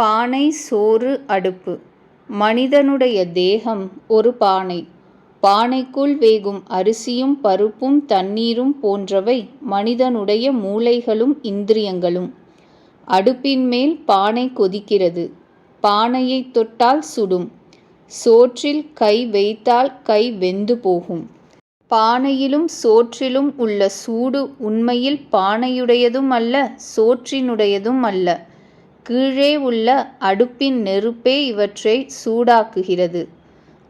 பானை சோறு அடுப்பு. மனிதனுடைய தேகம் ஒரு பானை. பானைக்குள் வேகும் அரிசியும் பருப்பும் தண்ணீரும் போன்றவை மனிதனுடைய மூளைகளும் இந்திரியங்களும். அடுப்பின் மேல் பானை கொதிக்கிறது. பானையைத் தொட்டால் சுடும். சோற்றில் கை வைத்தால் கை வெந்து போகும். பானையிலும் சோற்றிலும் உள்ள சூடு உண்மையில் பானையுடையதும் அல்ல, சோற்றினுடையதும் அல்ல. கீழே உள்ள அடுப்பின் நெருப்பே இவற்றை சூடாக்குகிறது.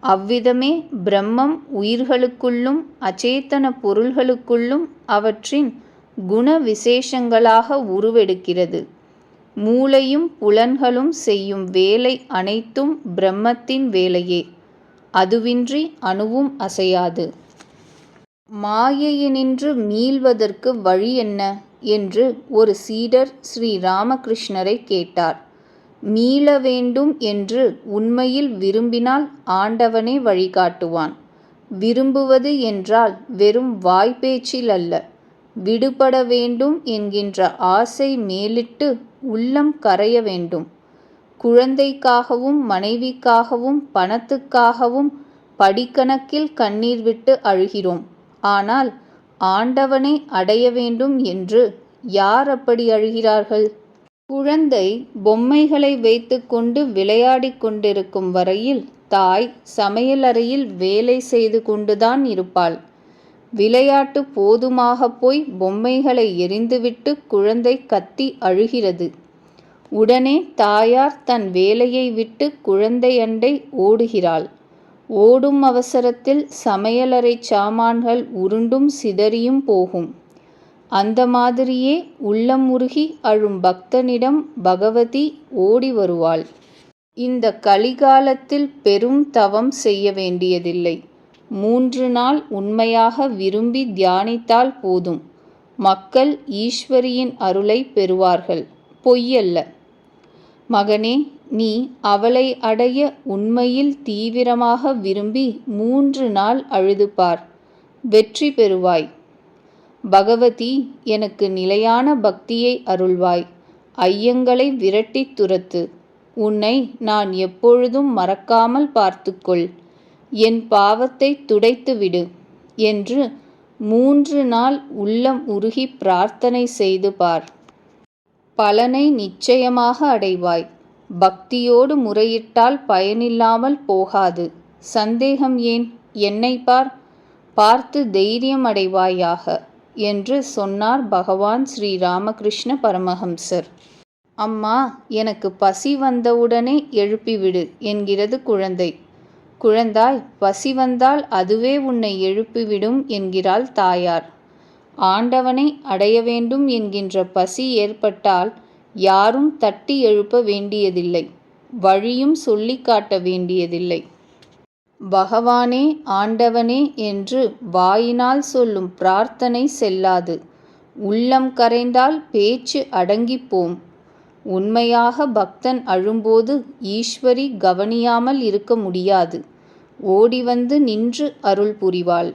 அவ்விதமே பிரம்மம் உயிர்களுக்குள்ளும் அச்சேதன பொருள்களுக்குள்ளும் அவற்றின் குண விசேஷங்களாக உருவெடுக்கிறது. மூளையும் புலன்களும் செய்யும் வேலை அனைத்தும் பிரம்மத்தின் வேலையே. அதுவின்றி அணுவும் அசையாது. மாயையினின்று மீள்வதற்கு வழி என்ன என்று ஒரு சீடர் ஸ்ரீ ராமகிருஷ்ணரை கேட்டார். மீள வேண்டும் என்று உண்மையில் விரும்பினால் ஆண்டவனே வழிகாட்டுவான். விரும்புவது என்றால் வெறும் வாய்ப்பேச்சில் அல்ல. விடுபட வேண்டும் என்கின்ற ஆசை மேலிட்டு உள்ளம் கரைய வேண்டும். குழந்தைக்காகவும் மனைவிக்காகவும் பணத்துக்காகவும் படிக்கணக்கில் கண்ணீர் விட்டு அழுகிறோம். ஆனால் ஆண்டவனை அடைய வேண்டும் என்று யார் அப்படி அழுகிறார்கள்? குழந்தை பொம்மைகளை வைத்துக்கொண்டு விளையாடிக் கொண்டிருக்கும் வரையில் தாய் சமையலறையில் வேலை செய்து கொண்டுதான் இருப்பாள். விளையாட்டு போதுமாக போய் பொம்மைகளை எறிந்துவிட்டு குழந்தை கத்தி அழுகிறது. உடனே தாயார் தன் வேலையை விட்டு குழந்தையண்டை ஓடுகிறாள். ஓடும் அவசரத்தில் சமையலறை சாமான்கள் உருண்டும் சிதறியும் போகும். அந்த மாதிரியே உள்ளம் உருகி அழும் பக்தனிடம் பகவதி ஓடி வருவாள். இந்த கலிகாலத்தில் பெரும் தவம் செய்ய வேண்டியதில்லை. 3 நாள் உண்மையாக விரும்பி தியானித்தால் போதும். மக்கள் ஈஸ்வரியின் அருளை பெறுவார்கள். பொய்யல்ல. மகனே, நீ அவளை அடைய உண்மையில் தீவிரமாக விரும்பி 3 நாள் அழுது பார். வெற்றி பெறுவாய். பகவதி, எனக்கு நிலையான பக்தியை அருள்வாய். ஐயங்களை விரட்டித் துரத்து. உன்னை நான் எப்பொழுதும் மறக்காமல் பார்த்துக்கொள். என் பாவத்தை துடைத்துவிடு என்று 3 நாள் உள்ளம் உருகி பிரார்த்தனை செய்து பார். பலனை நிச்சயமாக அடைவாய். பக்தியோடு முறையிட்டால் பயனில்லாமல் போகாது. சந்தேகம் ஏன்? என்னை பார். பார்த்து தைரியம் அடைவாயாக என்று சொன்னார் பகவான் ஸ்ரீ ராமகிருஷ்ண பரமஹம்சர். அம்மா, எனக்கு பசி வந்தவுடனே எழுப்பிவிடு என்கிறது குழந்தை. குழந்தாய், பசி வந்தால் அதுவே உன்னை எழுப்பிவிடும் என்கிறாள் தாயார். ஆண்டவனை அடைய வேண்டும் என்கின்ற பசி ஏற்பட்டால் யாரும் தட்டி எழுப்ப வேண்டியதில்லை. வழியும் சொல்லிக் காட்ட வேண்டியதில்லை. பகவானே, ஆண்டவனே என்று வாயினால் சொல்லும் பிரார்த்தனை செல்லாது. உள்ளம் கரைந்தால் பேச்சு அடங்கிப்போம். உண்மையாக பக்தன் அழும்போது ஈஸ்வரி கவனியாமல் இருக்க முடியாது. ஓடி வந்து நின்று அருள் புரிவாள்.